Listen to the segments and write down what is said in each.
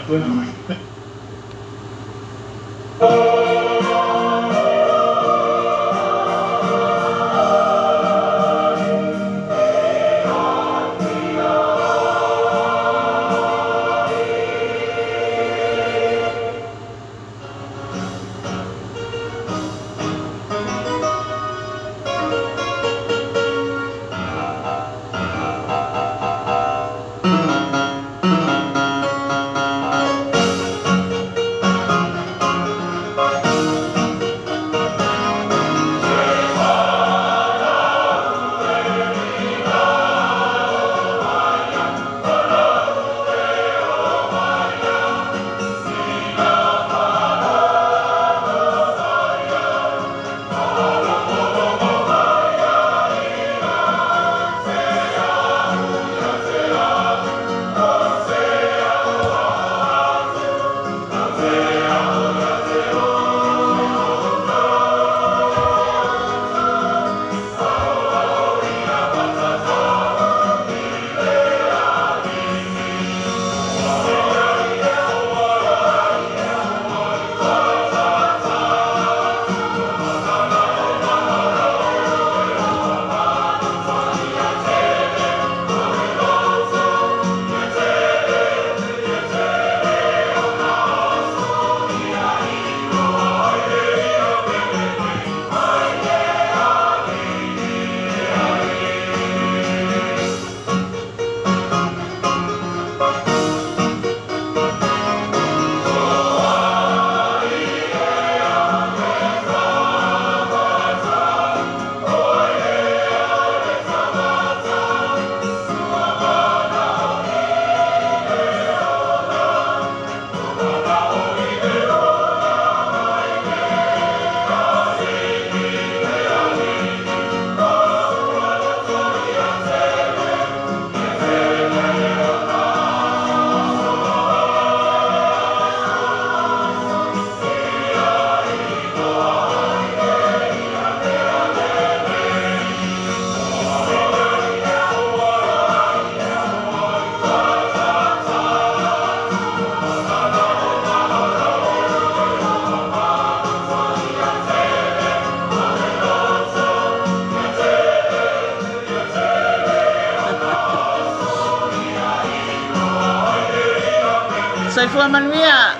Bueno. Soy Feau Manuia,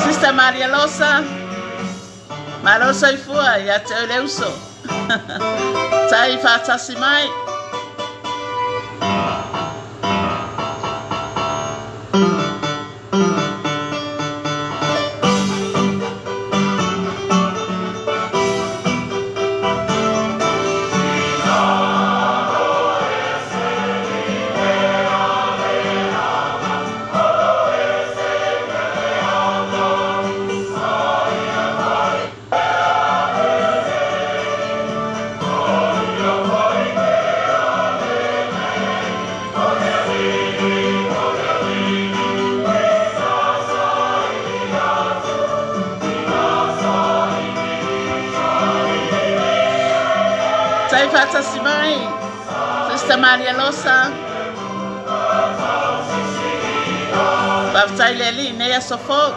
Sister Maria Rosa, Marosa i Fua, ya te leuso. Tai fa tasimai. Tai fa tasimai, Sister Maria Rosa. Baftai leli nea sofok.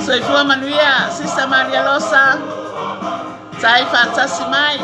Soifua Manuia, Sister Maria Rosa, Taifa Tasimai.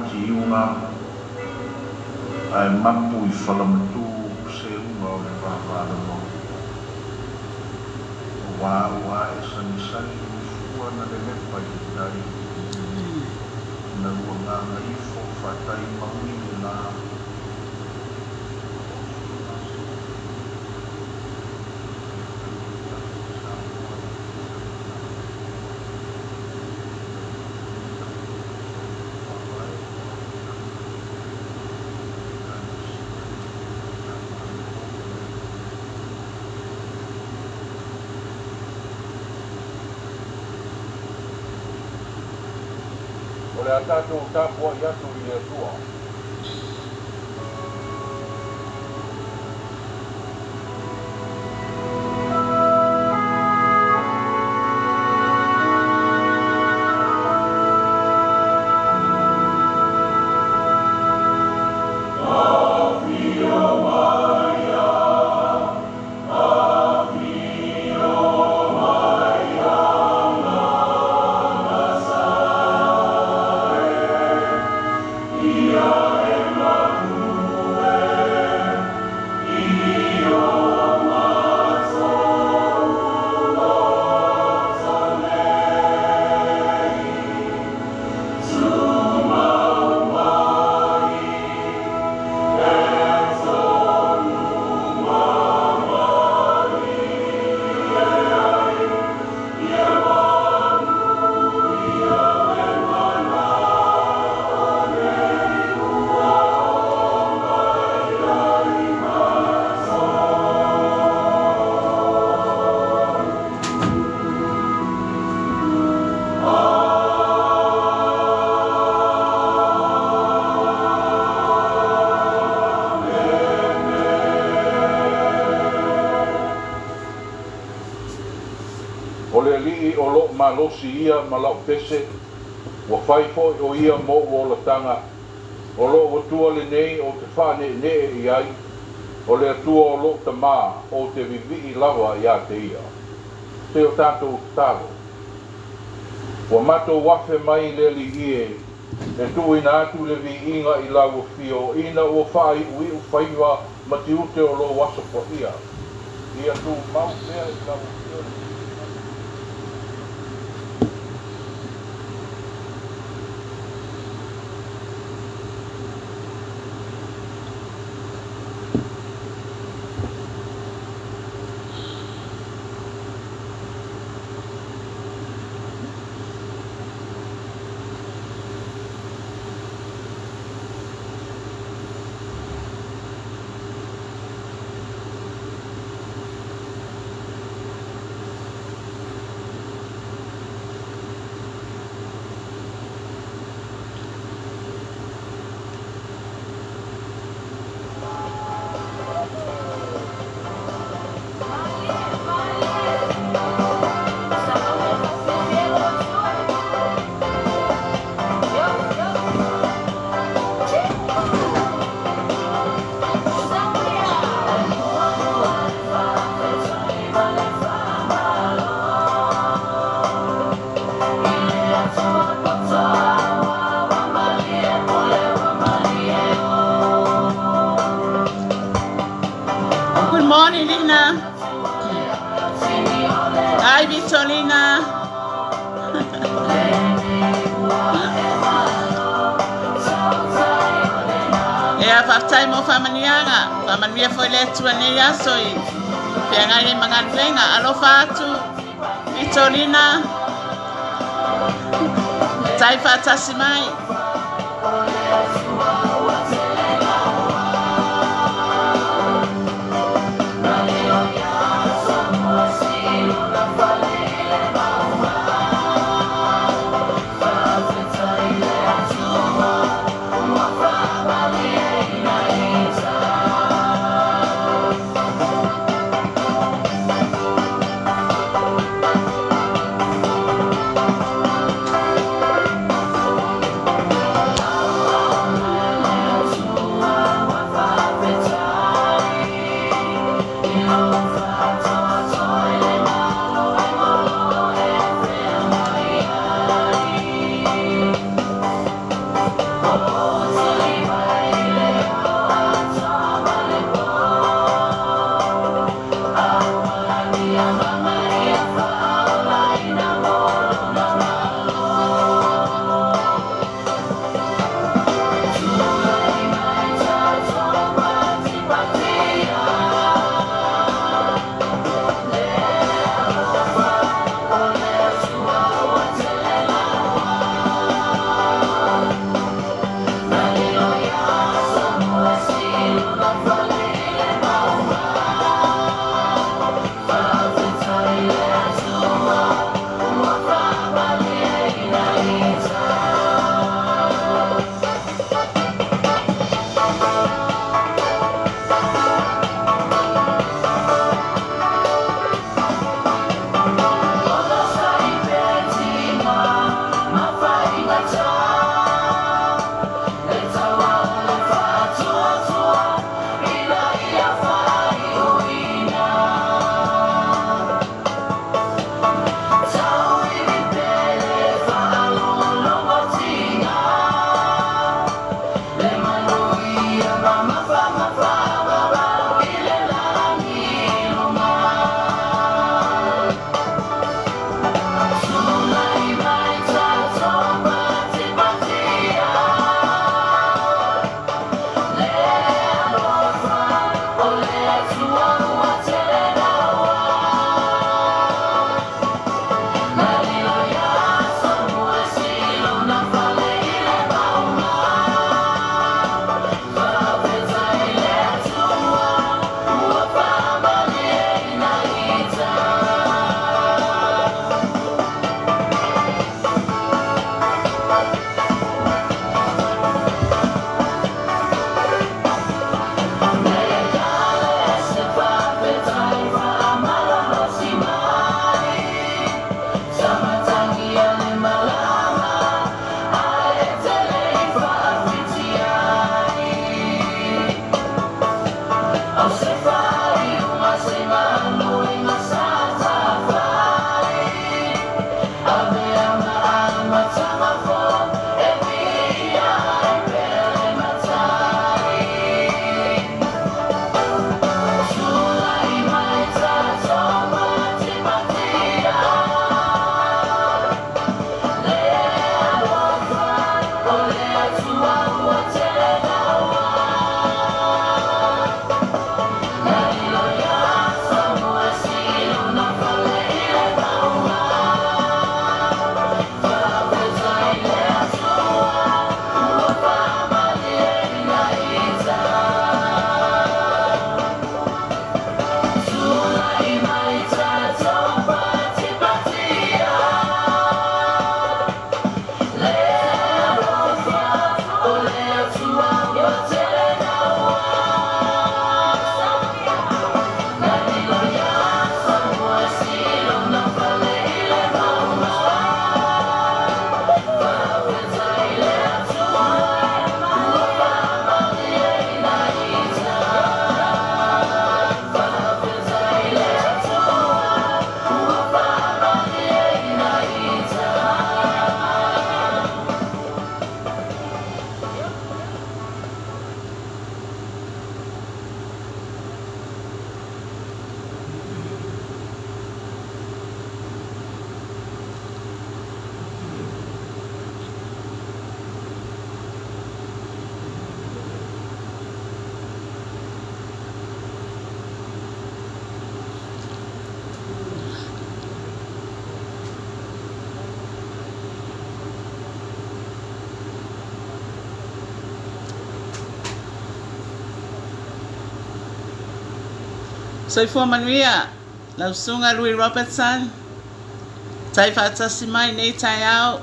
ti una ai mapu I whalamatu se unga o le whawhara no. Wa e sanisani fua na le mepa I tai. Na ua nganga ifo whatai maui na o le atatou tapua I atu I le atua. O le alii o lo malosi ia ma lau pese, ua whai foi o ia mo o la tanga, o lo o tua le nei o te whane ne I ai, o le atua o lo ta mā o te vivi lava I a te ia. Se o tātou talo. Ua mato wafe mai le li ie, e tu ina atu le vi inga I lau fio, ina o whai ui u whaiwa ma ti ute o lo wasa po ia. Ia tu mau mea I lau fio. morning, Lina. Hi, Victorina. Yeah, time of Famanianga. Famania for let to an area so Pianari Manganvenga, Alofatu, Victorina, Taifa Tassimai. Soifua manuia, lausunga Louis Robertson, tai whaatasi mai nei tai au.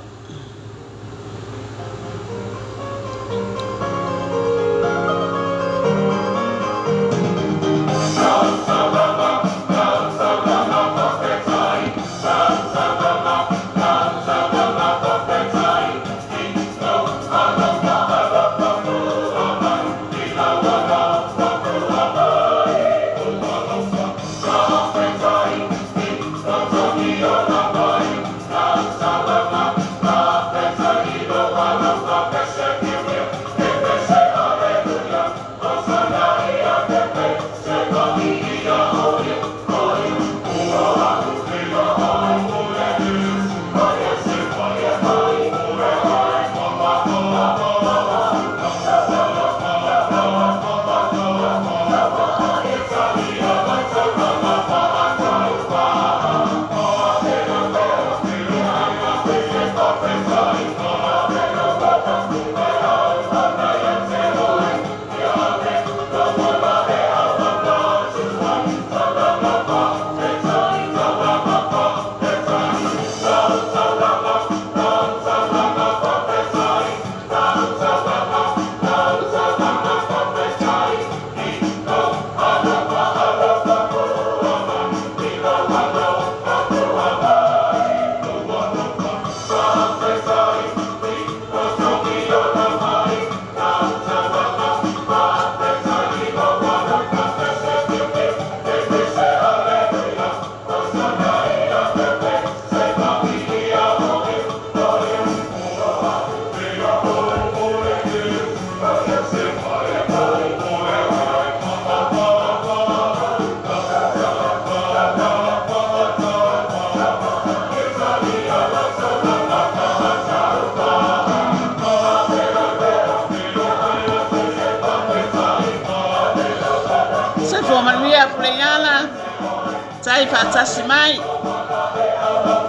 Tai whaatasi mai,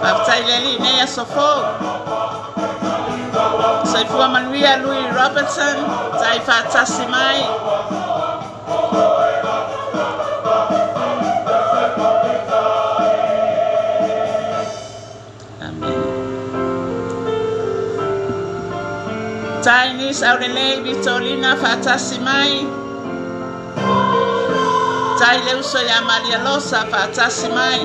whaatai leli nei aso Feau. Soifua manuia Louis Robertson, tai whaatasi mai. Amen. Tai nis aurelei Vitolina whaatasi mai. Tai leuso ya Maria Losa whaatasi mai.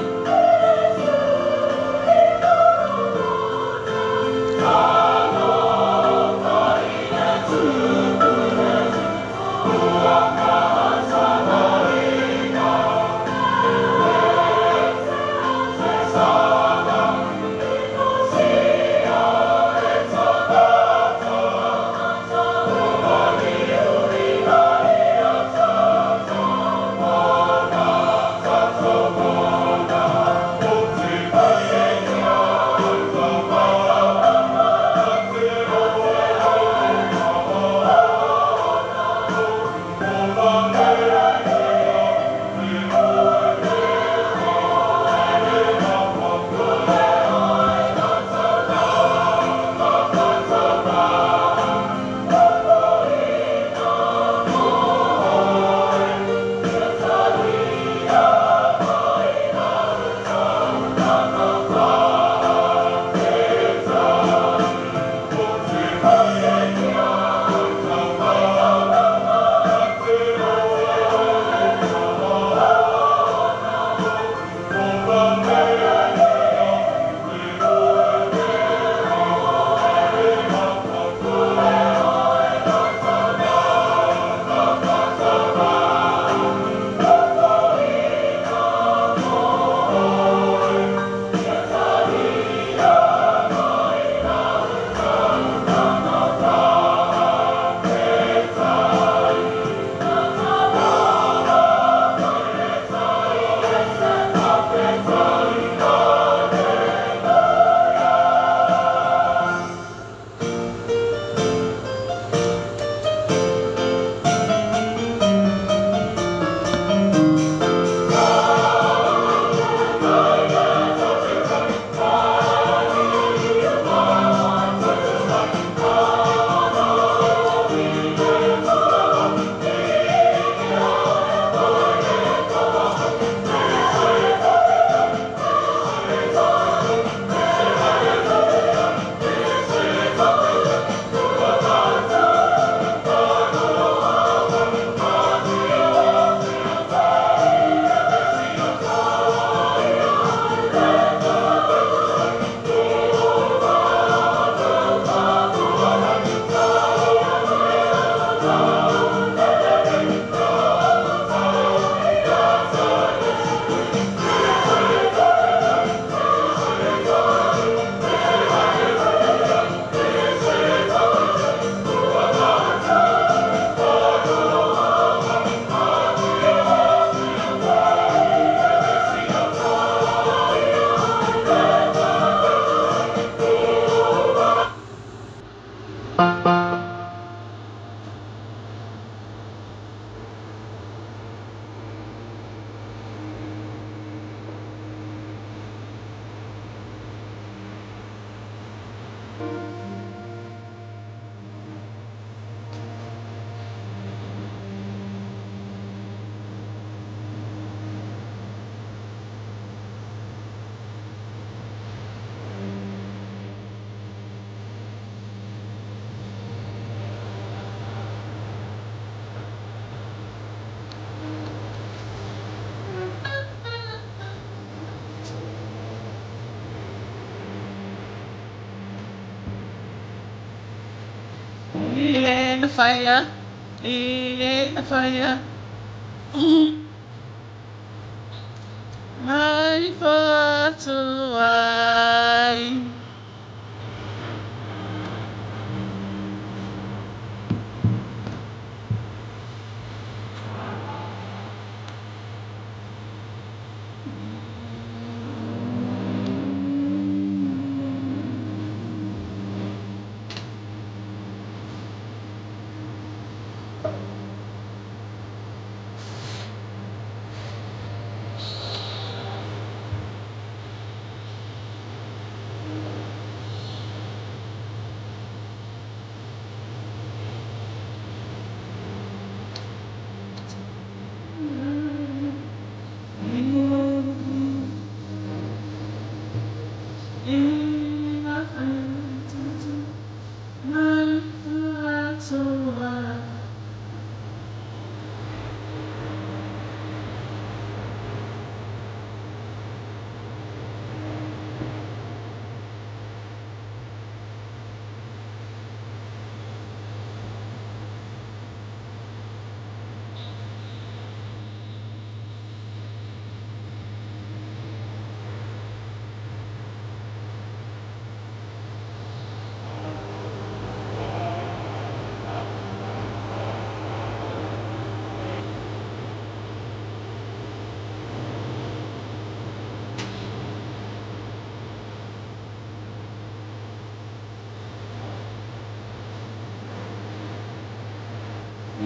Ile na fire. Ile na fire. Mai fatuai.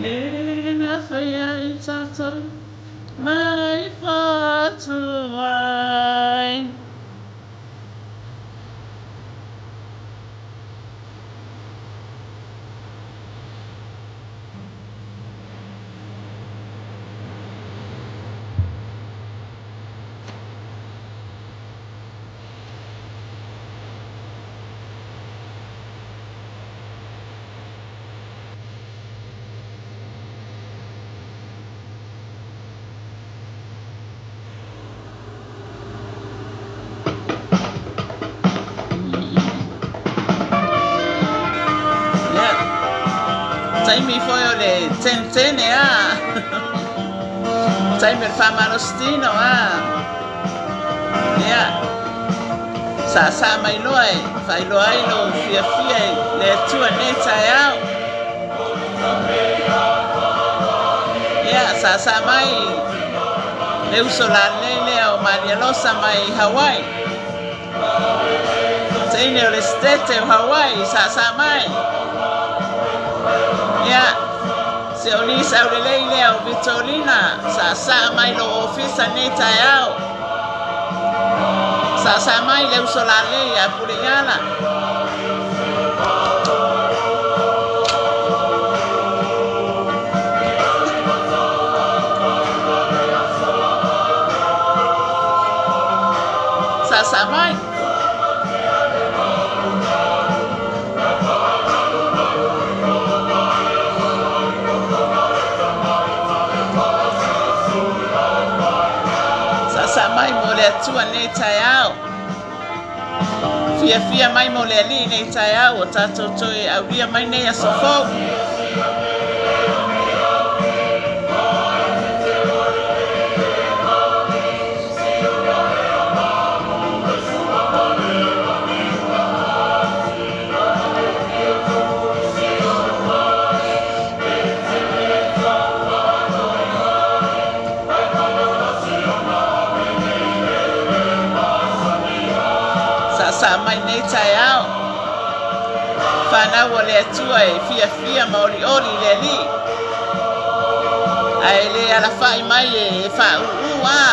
Ina faya Satauro, mai fatuai. Taimi foi ole tentene taimi il famalostino sa mai loe fai loai lo fia le tua neta sa mai le uso la lele o Maria Losa mai Hawaii taine ole stete Hawaii sa mai se oni sa ulele o Vitolina sa mai lo ofisa neta sa mai le uso la lei a Puliana sa mai mai mo le tua nei taiao fia mai mo le li nei taiao o tato toi au ria mai nei a Feau sa mai nei taiao whanau o le atua fia maori ori le li ai le ala whai mai wha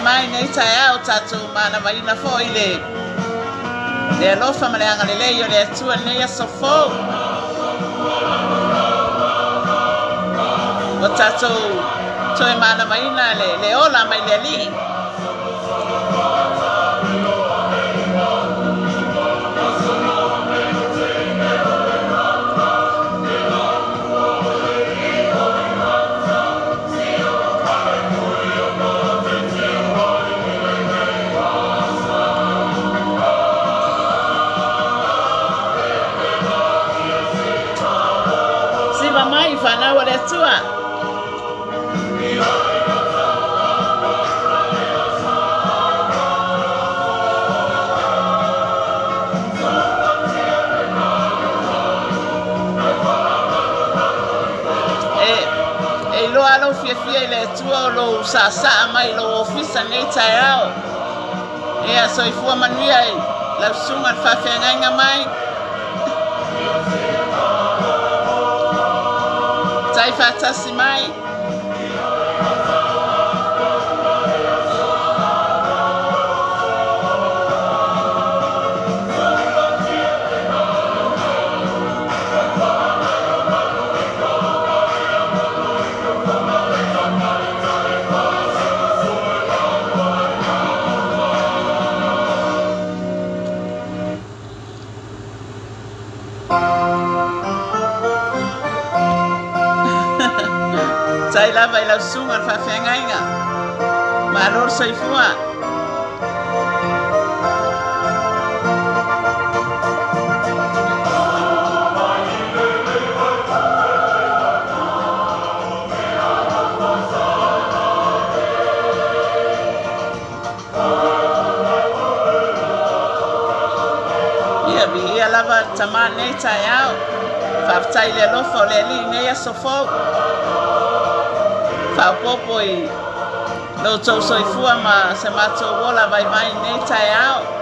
mai nei taiao tatu mana mai na foi le alofa male anga le yo le atua nei a Feau o tatu toi mana mai na le ola mai le li tua. E lo alo fia le tua lo sa mai lo ofisa nei Satauro. E a soifua manuia e la sunga fa fenga mai. Tai fatasi mai. Tai lava i la sunga fa fenga. Ma lor soifua. Ia lava tama nei Satauro. Fa tai le lofo le li nei a sofo. Fa popo i lo tau soifua ma se mato wola vai mai nei Satauro.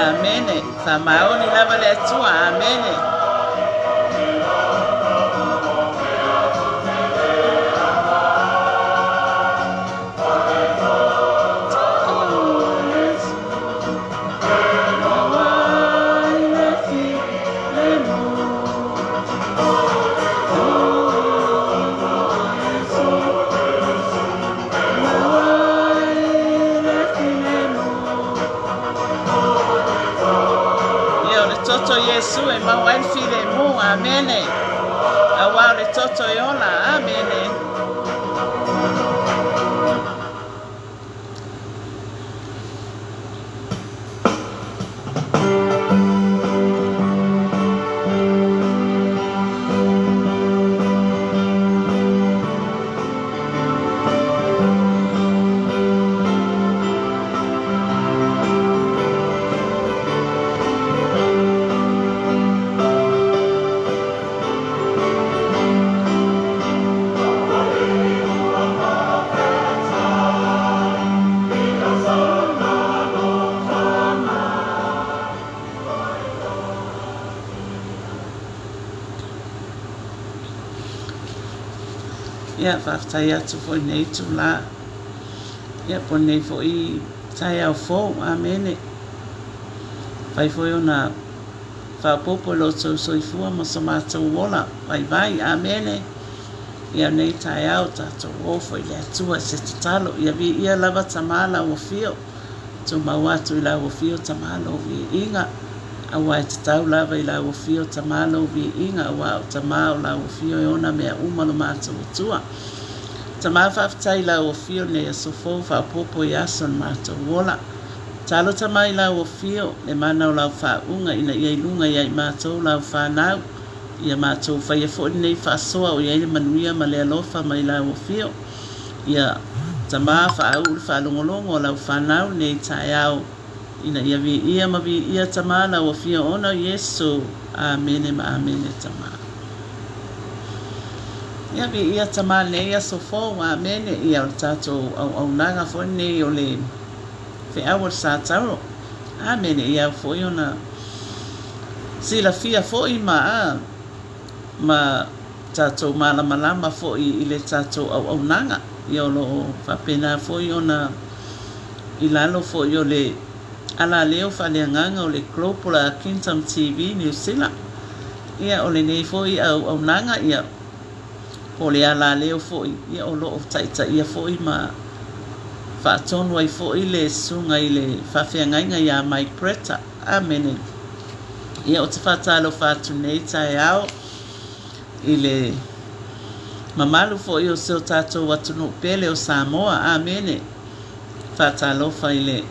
Amene. Fa maoni lava le tua. Amene. Toto Yesu e mawai file mu. Amene. Awa le toto yona. Amene. Ia whaftai atu fo nei tu la. Ia po nei fo I tai au Feau. Amene. Pai fo ona whapopo lo tau soifua ma sa mātou wola. Vai. Amene. Ia nei tai au tātou wofo I le atua se tatalo. Ia vi ia lava tamala o fio. Tu mawatu I la o fio tamala o vi inga. Awa e tatau lava I la o fio tamala o vi inga. Awa o tamao la o fio e ona mea umalo mātou tua. Tama whaftai la o fio ne a sofo whapopo I aso na mātou wola. Talo tamai la o fio le mana o lau whaunga ina ia ilunga ia i mātou lau whanau. Ia mātou whaia fo nei whaasoa o iaile manuia ma lea lofa mai lau o fio. Ia tama whaau uli whaalongolongo o lau whanau nei tae au. Ina ia vi ia ma vi ia tama lau o fio ona Yesu. Amene ma amene tama. Ia vi ia tama nei a sofo amene ia o tatou au nanga fo nei o le Feau o Satauro. Amene ia fo ona sila fia fo i ma tatou malama fo i le tatou au nanga. Ia o lo whapena fo i ona i lalo fo i o le ala leo whaleanganga o le Global Kingdom TV New Zealand. Ia o le nei fo i au nanga ia o le ala leo fo i ia o lo o taita ia fo i ma whaatonu ai fo i le sunga i le whawhiangainga ia mai preta. Amene. Ia o te whatalo whatu nei tae au i le mamalu fo i o seo tatou watunu pele o Samoa. Amene. Whatalo wha i le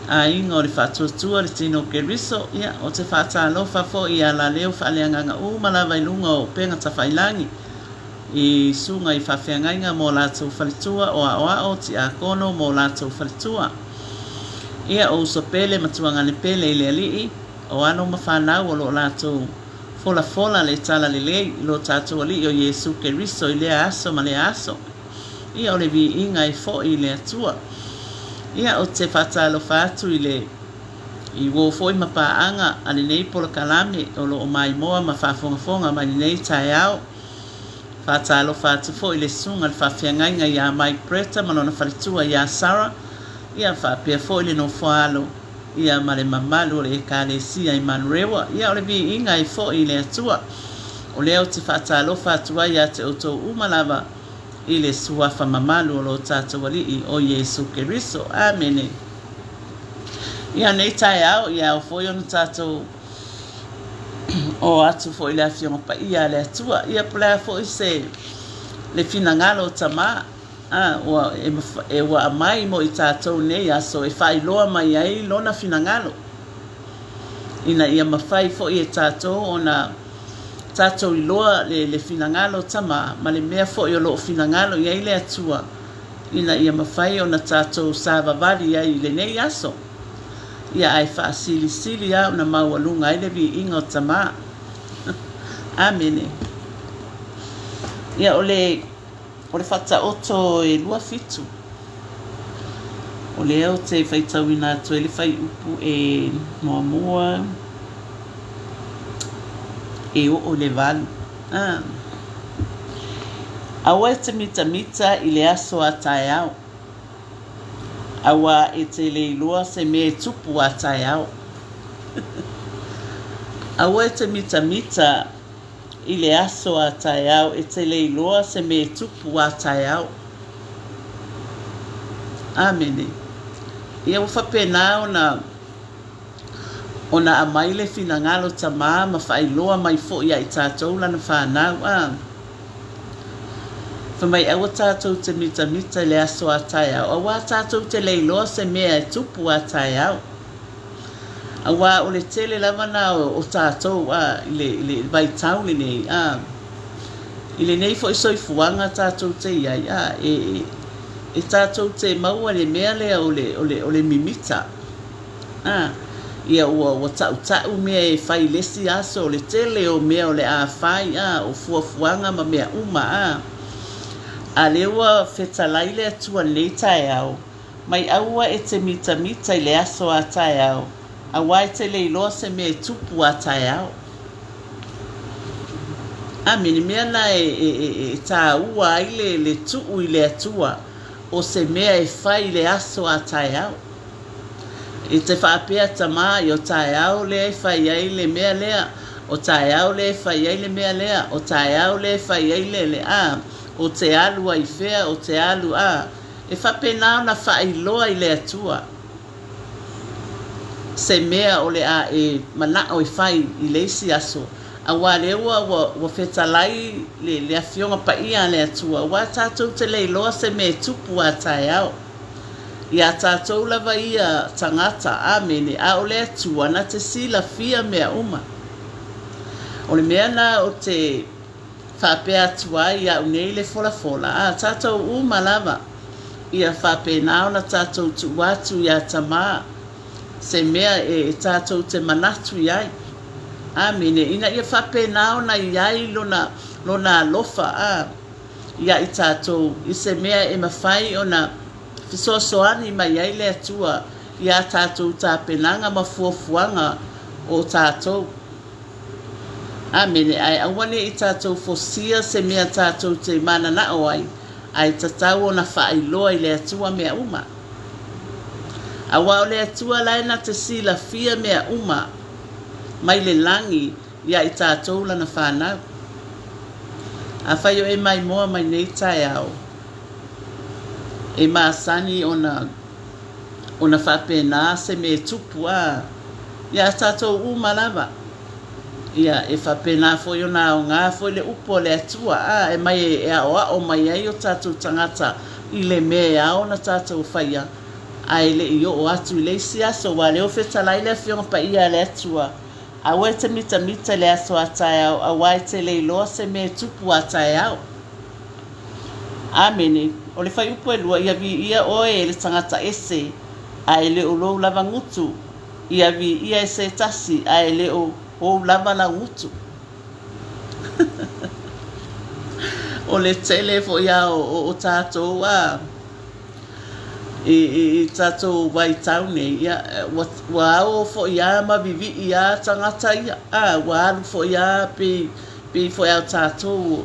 a inga o le whatuatua le tino keriso. Ia o te whatalo wha fo i ala leo whaleanganga malawa i lunga o penga tawhailangi. I sunga i whawhiangainga mō lātou whalitua o o ti a kono mō lātou whalitua. Ia o uso pele matuanga le pele i le alii o ano mawhanau o lo lātou fola le tala le lei lo tātou alii o Yesu Keriso i le aso ma le aso. Ia o le vi inga i fo i le atua. Ia o te whatalo whatu i le i wo fo i mapaanga ale nei pola kalame o lo o mai moa ma whafongafonga ma nei tae au. Whatalo whatu fo i le sunga le whawhiangainga ia mai preta manona whalitua ia Sara. Ia whapea fo i le no whaalo. Ia ma le mamalu o le ekalesia i Manurewa. Ia o le vi inga i fo i le atua. O leo te whatalo whatua ia te oto umalava i le suafa mamalu o lo tātou alii o Yesu Keriso. Amene. Ia nei tae au ia o fo i ono tātou o atu fo i le afionga pa ia le atua. Ia pulea fo i se le finangalo tama. E wa amai mo i tātou nei aso e whailoa mai ai lona finangalo. Ina ia mawhai fo i e tātou o na tātou i loa le finangalo tama. Ma le mea fo i o loo finangalo i ai le atua. Ina ia mawhai o na tātou sāvavali ai le nei aso. Ia ai wha sili au na maualunga ai le vi inga o tama. Amene. Ia o le whata oto e lua fitu. O le au te whaitawina atu e le whai upu e mua e o le valu. Awa e te mita i le aso a tae au. Awa e te leilua se me tupu a tae au. Awa e te mita i le aso a tae au e te leilua se me tupu a tae au. Amene. Ia whapena ona amai le finangalo tama ma whailoa mai fo ia i tātou lana whanau. Whamai awa tātou te mita i le aso a tae au. Awa tātou te leiloa se mea e tupu a tae au. Awa o le tele lavana o tātou i le vaitau le nei. I le nei fo i soifuanga tātou te iai. E tātou te maua le mea lea o le mimita. Ia ua tau mea e whai lesi aso o le tele o mea o le a whai o fuafuanga ma mea uma. A lewa whetalai le atua nei tae au. Mai aua e te mita i le aso a tae au. A wai te leiloa se mea tupu a tae au. Amini mea na e tā ua ai le tuu i le atua. O se mea e whai le aso a tae au. E te whaapea tama i o tae au le e whai ai le mea lea. O tae au le e whai ai le mea lea. O tae au le e whai ai le o te alu ai whea, o te alu e whapenao na whailoa i le atua. Se mea o le e mana o i whai i leisi aso. A wā lewa wa whetalai le afionga pa ia le atua. Wā tātou te leiloa se me tupu a tae au. ia tātou lava ia tangata amene a o le atua na te sila fia mea uma. O le mea na o te whapea atua ia unei le fola fola a tātou uma lava ia whapena o na tātou tuatu ia tamaa se mea e tātou te manatu iai. Amene ina ia whapena o na iai lona lofa a ia i tātou i se mea e mawhai o na fisosoani mai ai le atua ia tātou tāpenanga mafuafuanga o tātou. Amene ai awane i tātou fosia se mea tātou te manana o ai tatau o na whaailoa i le atua mea uma. Awa o le atua laena te sila fia mea uma mai le langi ia i tātou lana whanau. A whaio e mai moa mai nei tai au. E maasani ona whapena se me tupu a. Ia tātou umalava. Ia e whapena foi ona o ngā foi le upo le atua a. E mai e aoa o mai ai o tātou tangata i le mea ao na tātou whaia. Ai le i o atu i le siaso wa le o whetalai le whionga pa ia le atua. A wai te mita le aso atai au, a wai te le iloa se me tupu atai au. Amene, o le whai upo e lua, ia vi ia oe le tangata ese, a ele o lou lava ngutu, ia vi ia ese tasi, a ele o lava la ngutu. O le tele fo ia o tātou a, i tātou wai taune ia wa o fo ia ma vivi ia tangata ia wa alu fo ia pe fo ia tātou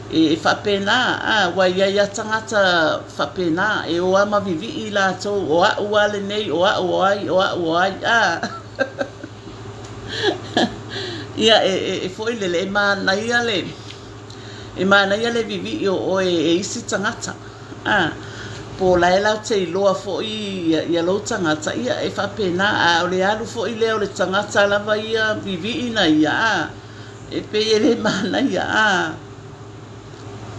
e whapena wa ia tangata whapena e o ama vivi i lātou o a uale nei o a uai ia e fo i lele e mānaia le vivi o e isi tangata po la ela te loa fo ia lo tangata ia e whapena o le alu fo i leo le tangata lava ia vivi ina ia e pe ele mana ia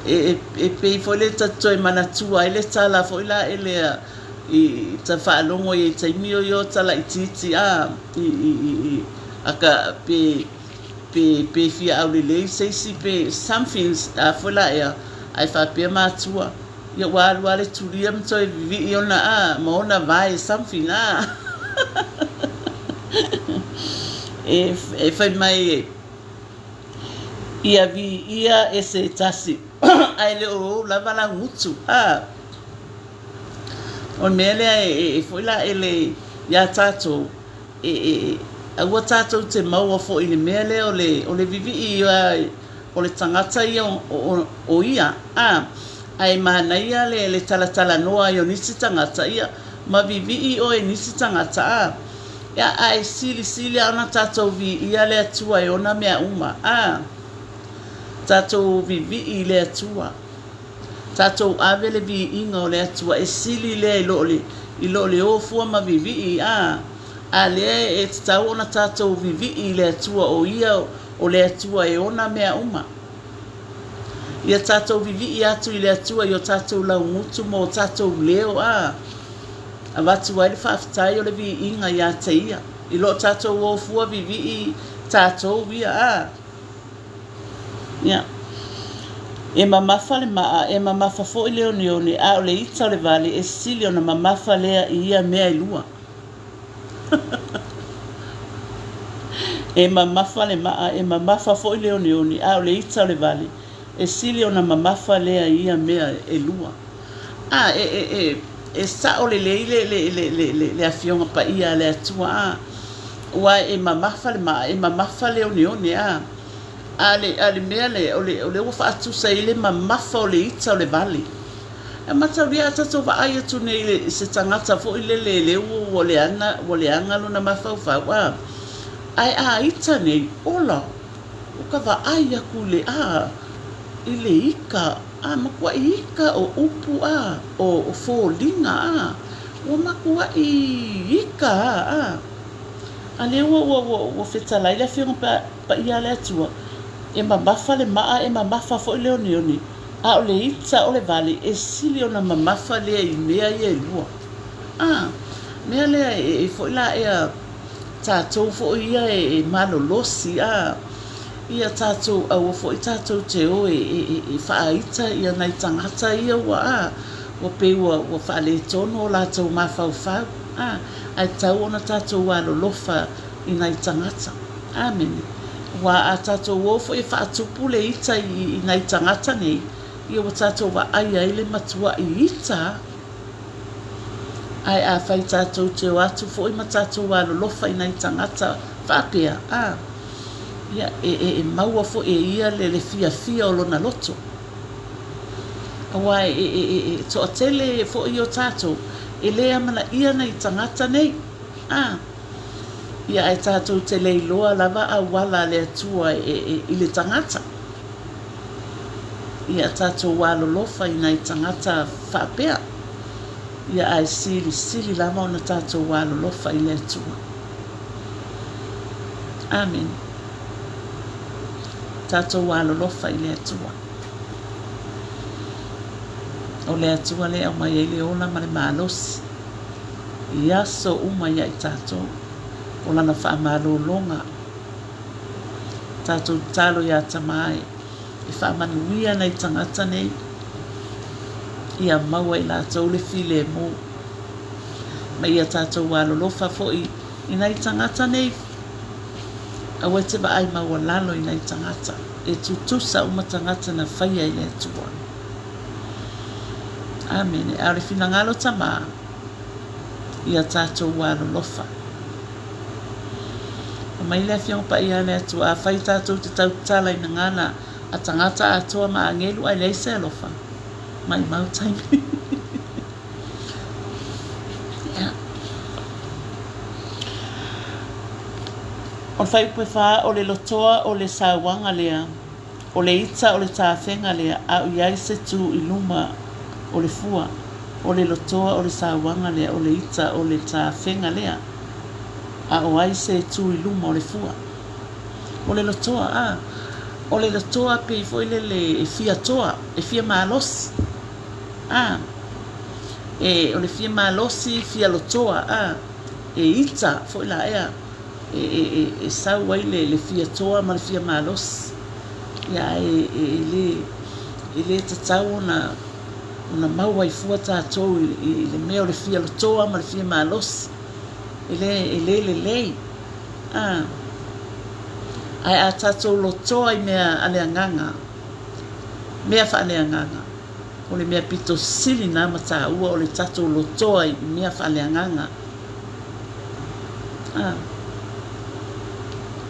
e pe fo le tatoi manatua ele tala fo ila ele i ta whaalongo i te mio yo tala i titi i aka pe fia au le lei seisi pe somethings fo la ia ai whapea matua ia wale turia mto e vivi ona maona vai something e fai mai ia vi ia ese tasi ai le o lava la ngutu on mele e foi la ele ya tato a tato te mau fo ile mele o le vivi ia o le tangata ia o ia ai mana ia le tala noa yo nisi tangata ia ma vivi o e nisi tangata ia ai sili ana tato vi ia le atua e ona mea uma tato vivi i le atua tato ave le vi inga o le atua e sili le i lo le o fua ma vivi a le e tau ona tato vivi i le atua o ia o le atua e ona mea uma ia tātou vivi i atu i le atua i o tātou lau mutu mo tātou leo a watu wai le whaafitai o le vi inga i a te ia i lo tātou o fua vivi i tātou ia ia e mamafa le maa e mamafa fo i leo nione a o le ita o le vale e sili o na mamafa lea i ia mea i lua e mamafa le maa e mamafa fo i leo nione a o le ita o le vale e sili ona mamafa lea ia mea e lua e sa o le le afionga pa ia le atua wa e mamafa le ma e mamafa le one ale mea le o le ufa atu sa ile mamafa o le ita o le vale e matauria tatou vaai atu nei se tangata fo ile le o le anga lona mafaufa ai ita nei ola o ka vaai aku le ile ika makua ika o upu o folinga o makua ika ale wo fetala ile fiona pa ia le atua e mamafa le maa e mamafa fo ile oni o le ita o le vale e sili ona mamafa le i mea i e lua mea lea e fo la e tātou fo ia e malolosi ia tātou au fo i tātou te o e whaaita ia nei tangata ia wa pe wa whaale tono o lātou mawhauwhau ai tau ona tātou walolofa i nei tangata amen wa a tātou o fo e whaatupu le ita i nei tangata nei ia wa tātou wa ai ai le matua i ita ai a whai tātou te o atu fo i ma tātou walolofa i nei tangata whapea ia e maua fo e ia le fia o lona loto awa to atele fo i o tātou e lea mana ia nei tangata nei ia ai tātou te leiloa lava a wala le atua i le tangata ia tātou walolofa i nei tangata whapea ia ai sili lava ona tātou walolofa i le atua amen tātou walolofa i le atua o le atua le au mai e le ola ma le malosi ia so uma ia i tātou o lana whaamalolonga tātou talo ia tamai e whaamanuia nei tangata nei ia maua i lātou le file mo ma ia tātou walolofa fo i nei tangata nei awe te ba ai maua lalo i nei tangata e tutusa uma tangata na whaia i le atua amen e aure fina ngalo tama ia tātou walolofa o mai le fiong pa ia le atua a whai tātou te tautala i ngana a tangata atua ma angelu ai le se alofa mai mau taimi o fai pe fa o le lotoa o le sawanga lea o le ita o le tāwhenga lea a iai se tu i luma o le fua o le lotoa o le sawanga lea o le ita o le tāwhenga lea a o ai se tu i luma o le fua o le lotoa o le lotoa pe fo ile le fia toa e fia malosi o le fia malosi fia lotoa e ita fo ila ea e sau ai le fia toa ma le fia malos ia le tatau ona maua i fua tātou i le mea o le fia toa ma le fia malos le ai a tātou lotoa i mea aleanganga mea whaaleanganga o le mea pito sili na mata ua o le tātou lotoa i mea whaaleanganga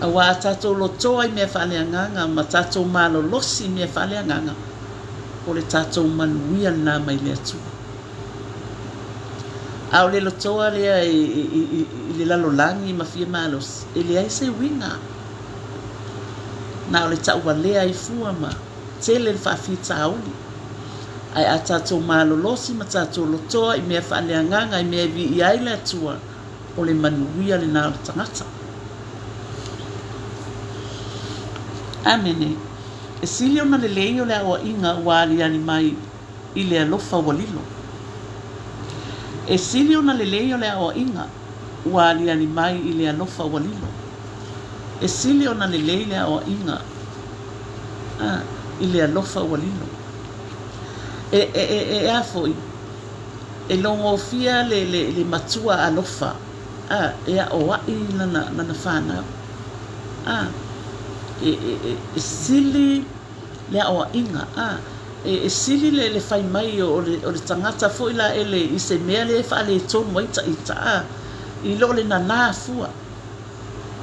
awa tātou lotoa i mea whaaleanganga ma tātou malolosi i mea whaaleanganga o le tātou manuia nā mai le atua au le lotoa lea i le lalolangi ma fia malos e le ai se winga na o le taua lea i fua ma tele le whaafi tauli ai a tātou malolosi ma tātou lotoa i mea whaaleanganga i mea vi i ai le atua o le manuia le nā o le tangata amene e sili ona le lei o le awa inga wali ani mai i le alofa walilo e sili ona le lei o le awa inga wali ani mai i le alofa walilo e sili ona le lei le awa inga i le alofa walilo e afoi e longo fia le matua alofa e a oa i nana whana e sili le awa inga e sili le fai mai o le tangata fo ila ele i se mea le whaale tonu ita i lo le nana fua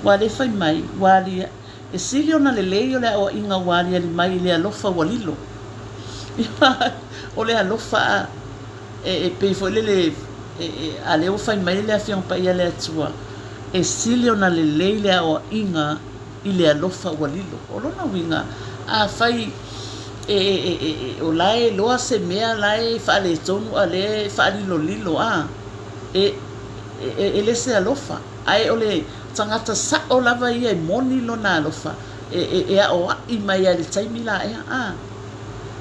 wa le fai mai wali e sili ona le lei o le awa inga wali ali mai le alofa walilo o le alofa e pe fo le a le o fai mai le afiong pa ia le atua e sili ona le lei le awa inga i le alofa walilo o lona winga a fai o lae loa se mea lae whaale tonu a le whaalilo lilo e le se alofa ai o le tangata sa o lava ia e moni lona alofa e a oa i mai a le taimi la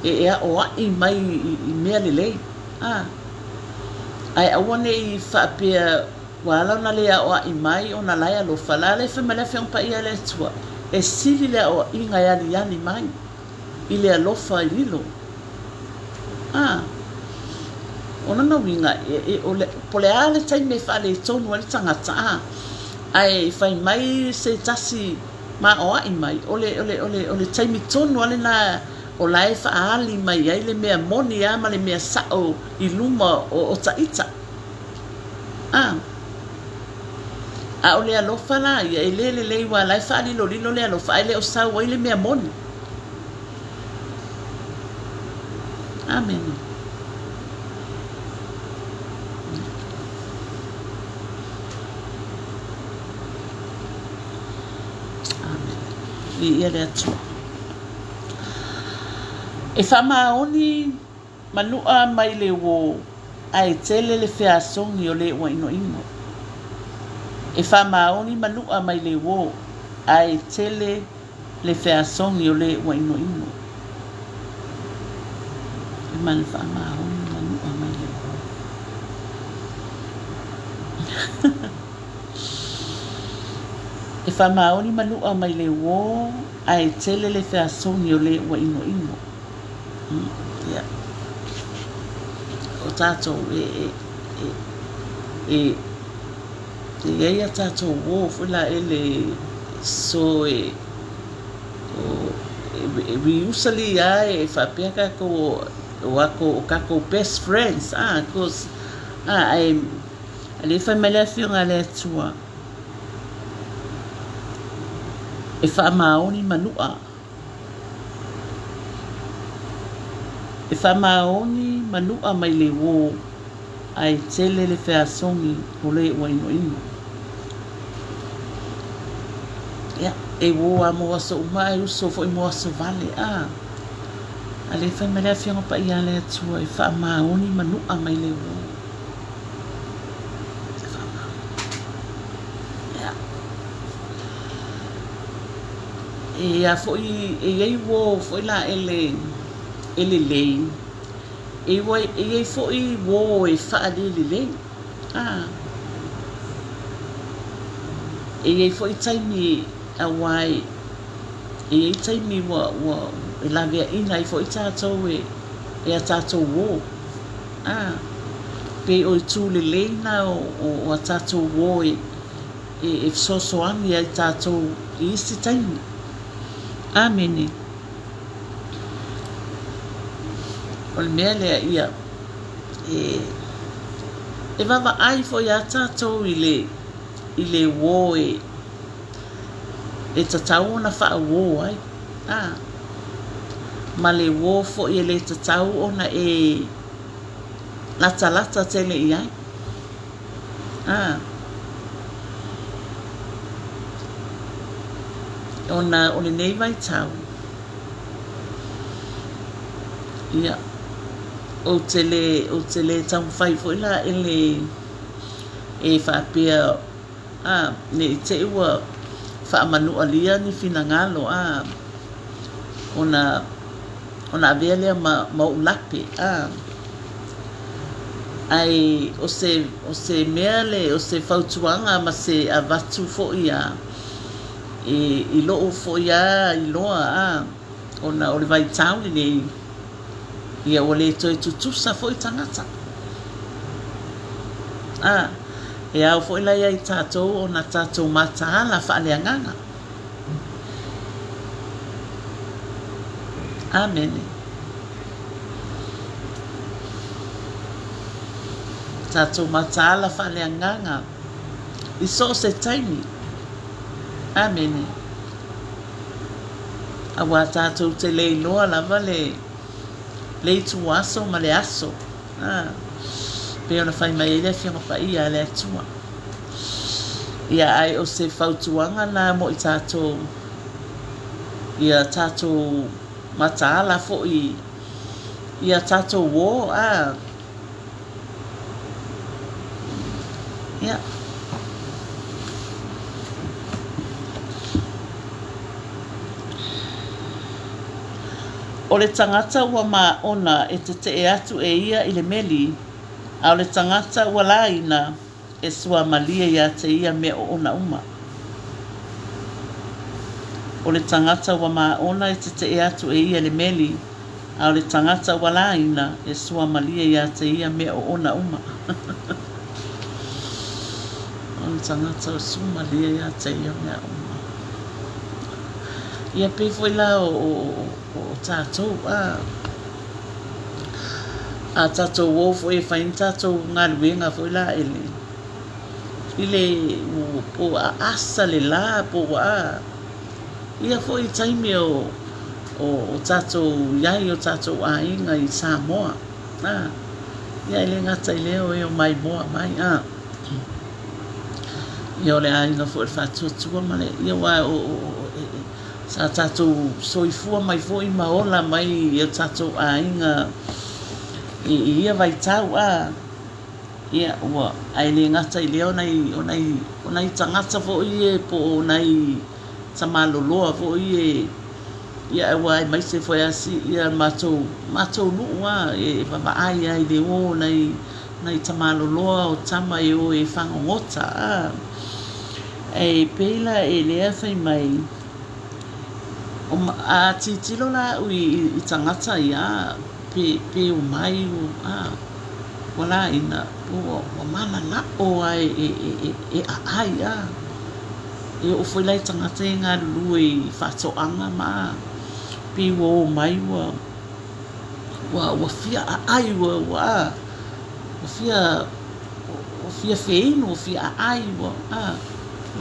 e a oa i mai i mea le lei ai awane I whaapea wala na lea o I mai o na laia lo whala le whamale whiong pa ia le tua e sili lea o inga yani mai I lea lofa I lilo ona na winga ole pole ale tai me fale tonu ale tangata ai fai mai se tasi ma o I mai ole tai mi tonu ale na o lai fa ali mai ai le mea moni ama le mea sao I luma o taita ole alofa la ia le wa lai fa ali lo lilo le alofa ai le o sao ai le mea moni amen ia le atua e whamaoni manua mai le wo ai tele le feasongi o le ua ino e whamaoni manua mai le wo ai tele le feasongi o le ua ino e man whamaoni manua mai le wo e whamaoni manua mai le wo ai tele le feasongi o le ua ino o tātou e ia tātou wo fula ele so we usually e whapea kako o kako best friends cause ai le whamelea whiunga le atua e whamaoni manua e whamaoni manua mai le wo ai tele le feasongi o le ua ino e wo a mo aso umai uso fo I mo aso vale a le whamelea whiunga pa ia le atua e whamaoni manua mai le wo e a fo I ei wo fo la ele lei e ei fo I wo e whaade lei e ei fo I taimi a wai e ei taimi wa e la vea ina e fo I tātou e a tātou wo pe o I tū lei na o a tātou wo e sosoani a tātou I isi taimi amene o le mea lea ia e vava ai fo ia tātou I le wo e tatau ona wha wo ai ma le wo fo I le tatau ona e lata tele I ai ona o le nei vai tau ia o tele tau whai fo ila ele e whaapea ne te ua whaamanu alia ni finangalo ona avea lea ma ulape ai o se mea le o se whautuanga ma se avatu fo ia I loo fo ia I loa ona o le vai tau nei ia o le toi tutusa fo I tangata e au fo ila ia I tātou ona tātou mataala whaaleanganga amen tātou mataala whaaleanganga I so se taimi amen awa tātou te leiloa lava le tu aso ma le aso pe ona fai mai ele whianga pa ia le atua ia ai o se whautuanga na mo I tātou ia tātou mataala fo ia tātou wo ia o le tangata ua ma ona e te atu e ia I le meli A o le tangata ua la ina e sua malia ia te ia me o ona uma. O le tangata ua maona e te e atu e ia le meli. A o le tangata ua la ina e sua malia ia te ia me o ona uma. O le tangata o sua malia ia te ia me o uma. Ia pe foi la o tātou a tātou o foi e whain tātou ngā luenga foi la ele. Ile po a asa le la po a ia foi taimi o tātou iai o tātou a inga i Samoa. Ia ele ngata i leo e o mai moa mai ia o le a inga foi le whātua ma le ia wa sa tātou soifua mai foi maola mai i o tātou a inga ia vai tau ia ua ai le ngata i leo onai tangata fo i e po onai tamaloloa fo i e ia ua ai mai se foi asi ia matou lua e vavaai ai le o nai tamaloloa o tama e o e whangongota e peila e lea fai mai a titilo la i tangata ia pe o mai o wala ina o mana na o ai e ai e o foi lai tangata e ngā lulu e whatoanga ma pe o mai wa fia ai wa fia feino fia ai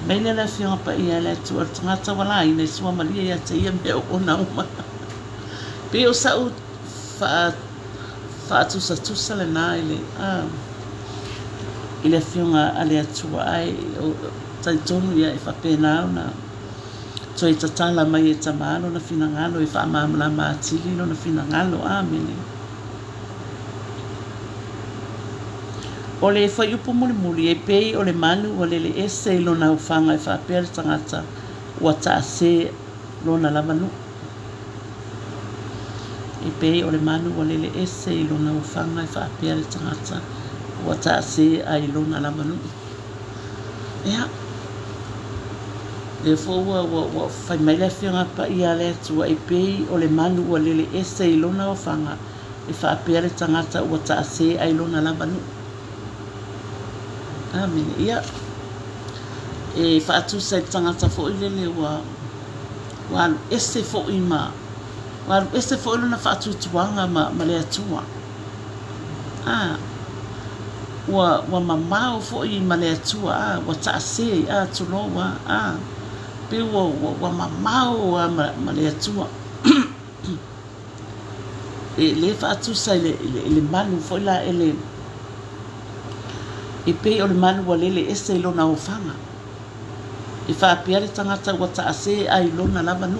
Mene la fia pa ia la tu tangata wala ina sua malia ia te ia me o na uma. Pe o sa u fa tu sa le na ile ile fia ale atu ai o tai tonu ia e fa pena na so i tatala mai e tamalo na fina ngalo e fa mamla ma tili no na fina ngalo amene. O le whai upo muli e pei o le manu o le ese ilo na ufanga e whapea le tangata ua taase lona lavanu. E pei o le manu o le ese ilo na ufanga e whapea le tangata ua taase ai lona lavanu. Ea. Le fōua ua whai mai le whianga pa ia le atua e pei o le manu o le ese ilo na ufanga e whapea le tangata ua taase ai lona lavanu. Amen. Ia e whaatu sai tangata fo i lele wa ese fo i wa ese fo i luna whaatu tuanga ma le atua wa mamao fo i ma le atua wa taase tuloa pe wa mamao ma le atua e le whaatu sai le manu fo i la ele e pei o le manu wa lele ese ilona o fanga. E whaapia le tangata wa taase a ilona lava nu.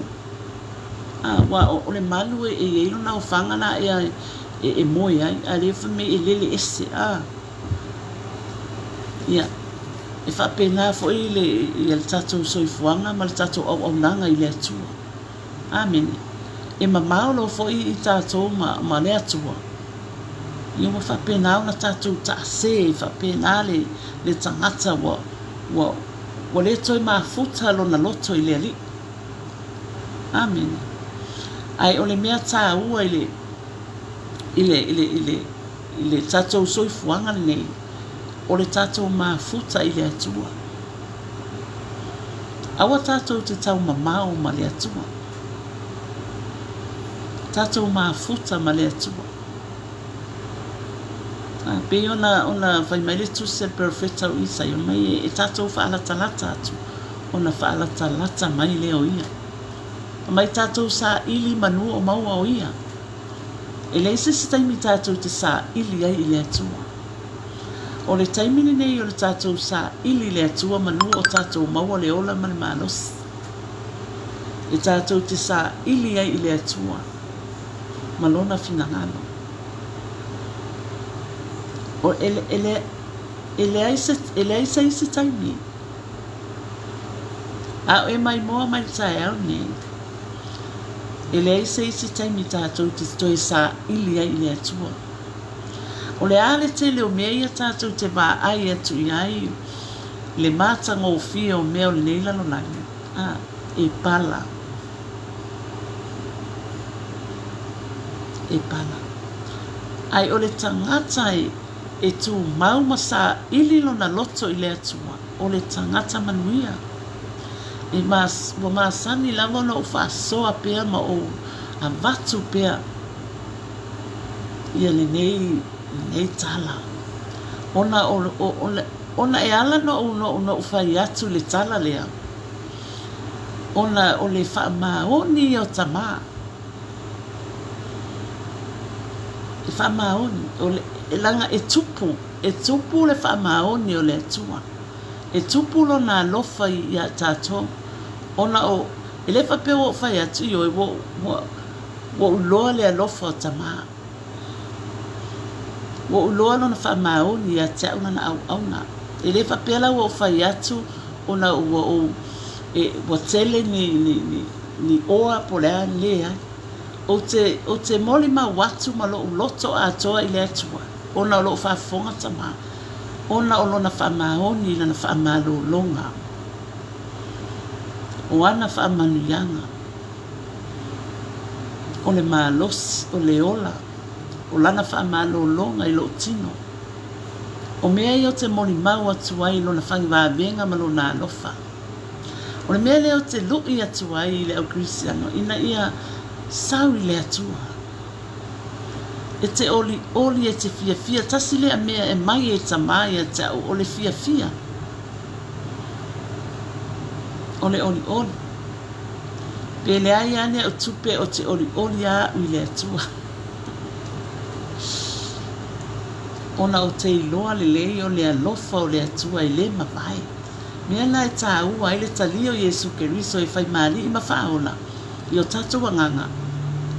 Wa o le manu e ilona o fanga na e moe ai. A le whame e lele ese Ia. E whaapena fo i le tatou soifuanga ma le tatou au nanga i le atua. Amen. E mamaolo fo i tatou ma le atua. Ia wa whapena na tātou taase whapena le tangata wa le toi mafuta lona loto i le ali. Amen. Ai o le mea tā ua i le tātou soifuanga nei o le tātou mafuta i le atua. Awa tātou te tau mamao ma le atua. Tātou mafuta ma le atua. Pe ona fai mai le tu se perfecta o isa yo mai e tatou whaalata atu ona whaalata mai leo ia mai tatou sa ili manu o maua o ia e leise se taimi tatou te sa ili ai i le atua o le taimi nei o le tatou sa ili le atua manu o tatou maua le ola ma le malos e tatou te sa ili ai i le atua malona finangalo o ele ai se taimi a e mai moa mai tae au ne ele ai se taimi tātou te toi sa ili ai le atua O le ale te le o mea ia tātou te wā ai atu i ai. Le mātanga o fia o mea o le neila lo langi. E pala. E pala. Ai o le tangata e tu mau masa ili lo na loto i le atua. O le tangata manuia. E wa masani lava no ufasoa pea ma o a vatu pea. Ia le nei tala. Ona e ala no ufai atu le tala lea. Ona o le wha maoni o tama. E wha maoni. E langa e tupu le wha maoni o le atua. E tupu lo na lofa i a tātou. Ona o, e le whapea o whai atu i o e wo uloa le alofa o tama. Wo uloa lo na wha maoni a te auna na auna. E le whapea la o whai atu ona wa tele ni oa po lea lea. O te moli ma watu ma lo uloto a toa i le atua. Ona o lo whafonga tama. Ona o lo na wha maoni na wha malo longa. O ana wha manuyanga. O le malos, o le ola. O lana wha malo longa i lo tino. O mea i o te moli mau atu ai lo na whangi wāwenga ma lo na alofa. O le mea leo te lui atu ai le au Kristiano. Ina ia sau i le atua. E te oli e te fia tasi lea mea e mai e tamai e te au o le fia. O le oli. Pe le ai ane o tupe o te oli a i le atua. Ona o te iloa le lei o le alofa o le atua i le mawai. Mea na e tā ua i le talio Jesu Keriso e whai maali i mawhaola. I o tātou anganga.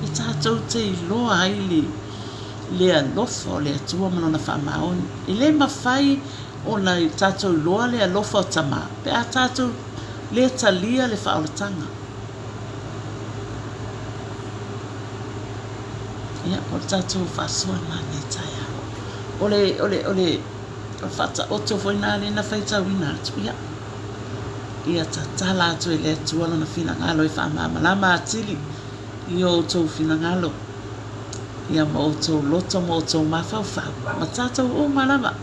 I tātou te iloa ai le alofa o le atua manona whamaoni. I le mawhai o na i tātou iloa le alofa o tama. Pe a tātou le talia le whaolatanga. Ia, o tātou whasua nā ne taia. Ole whata oto foi nā ne na whaitau ina atu. Ia ta tala atu e le atua lona whina ngalo e whamama lama atili. I o tau whina ngalo. Ia ma o tau loto ma o tau mawhau. Ma tātou o malama.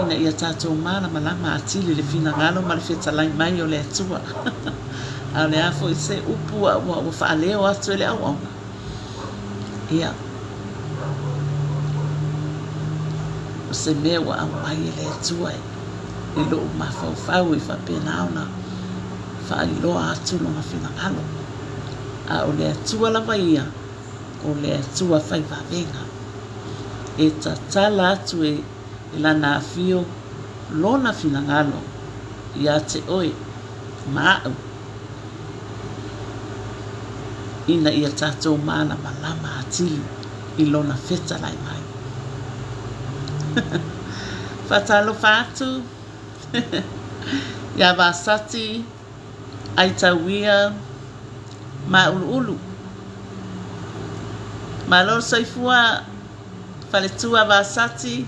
Ina ia tātou malama lama atili le whina ngalo ma le whetalai mai o le atua. A le afo i se upu a whaaleo atu e le au auna. Ia. O se mea wa au mai e le atua e. I lo mawhau i whapena auna. Whaailoa atu longa whina ngalo. A o le atua lava ia. O le atua whai wawenga. E ta tala atu e lana afio lona whina ngalo. Ia te oe. Maau. Ina ia tātou mana malama atili. I lona feta lai mai. Whatalo whātu. Ia wasati. Aitawia. Ma ulu. Ma lor soifua. Whaletua wasati.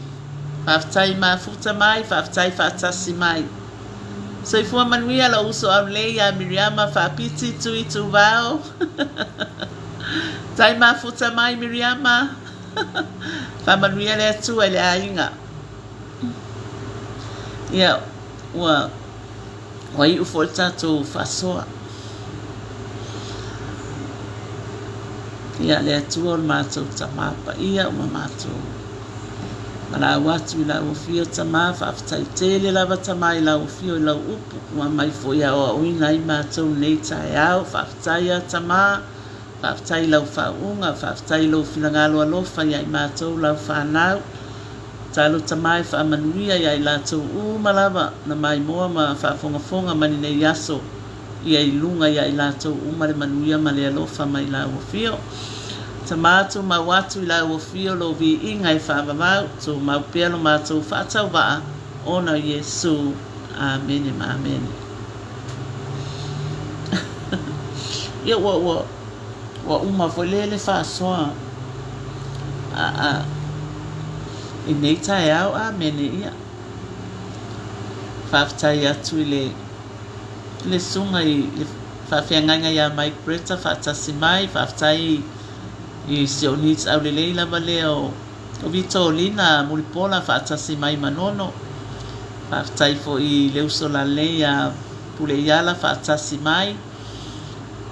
Whaftai ma futa mai. Whaftai whatasi mai. Soifua manuia la uso au leia Miriama whapiti tui tu vao. Tai ma futa mai Miriama. Whamanuia le atua le ainga. Ia, wa i ufo le tātou whasoa. Ia le atua o mātou tamapa. Ia o mātou. Mala watu i lau fio tama, whaftai tele lava tama i lau fio i lau upu. Ua mai fo ia o uina i mātou nei tae au, whaftai a tama, whaftai lau whaunga, whaftai lau whilangalo alofa ia i mātou lau whanau. Talo tamai whamanuia ia i lātou umalawa na mai moa ma whafongafonga mani nei aso ia i lunga ia i lātou umare manuia ma le alofa mai lau fio. Tamatu ma watu ila wofio lo vi inga i whaamamau tu mau piano mātou whaatau waa ona Yesu. Amen. Amen. Ia wa uma foi lele whaasoa. I nei tae au a mene ia. Whaftai atu I le sunga I whawhianganga ia Mike Bretta whaatasi mai, whaftai I Sionits au le leila wale o Vito Lina Mulipola whaatasi mai manono. Whaftai fo I leusola leia Pule Iala whaatasi mai.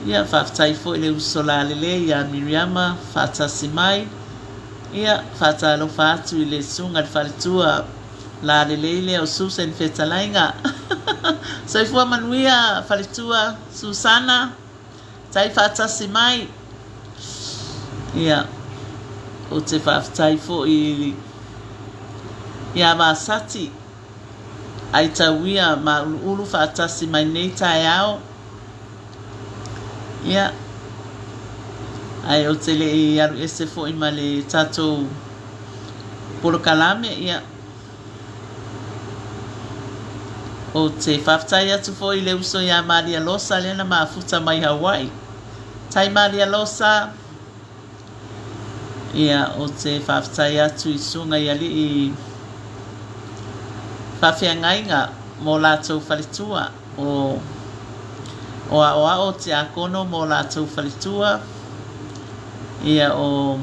Ia whaftai fo I leusola leia Miriama whaatasi mai. Ia whaatalo whaatu I le sunga le whaletua la leile o Susan Fetalainga. Soifua manuia whaletua Susana. Tai whaatasi mai. Ia o te whaftai fo I ia Masati. Ai tauia ma ulu whaatasi mai nei tae ao. Ia ai o te le I aru ese fo I ma le tatou polo kalame ia. O te whaftai atu fo I le uso ia Maria Losa lena maafuta mai Hawaii. Tai Maria Losa. Ia o te whaftai atu I sunga ia li I whawhiangainga mō lātou whaletua o o te akono mō lātou whaletua. Ia o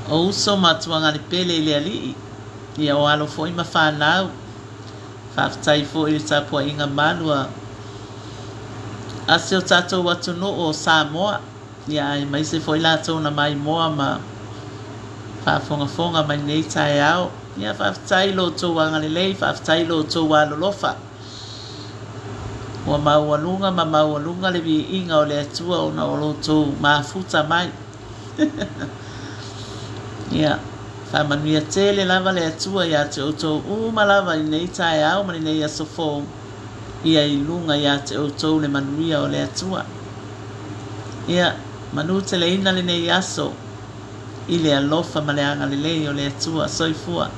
uso matuanga ni pele I le alii. Ia o alo fo I ma whanau. Whaftai fo I le tapua inga manua. Ase o tātou watu no o Samoa. Ia ai mai se fo I lātou na mai moa ma whafonga mai nei tae ao. Ia whaftai lo tō wangalelei, whaftai lo tō walolofa. Ua maualunga ma maualunga le vi inga o le atua o na o lo tō maafuta mai. Ia, whamanuia tele lava le atua ia te o tō lava I nei tae au mani nei asofo. Ia I lunga ia te o tō le manuia o le atua. Ia, manu te le ina le nei aso. I le alofa ma le anga le lei o le atua soifua.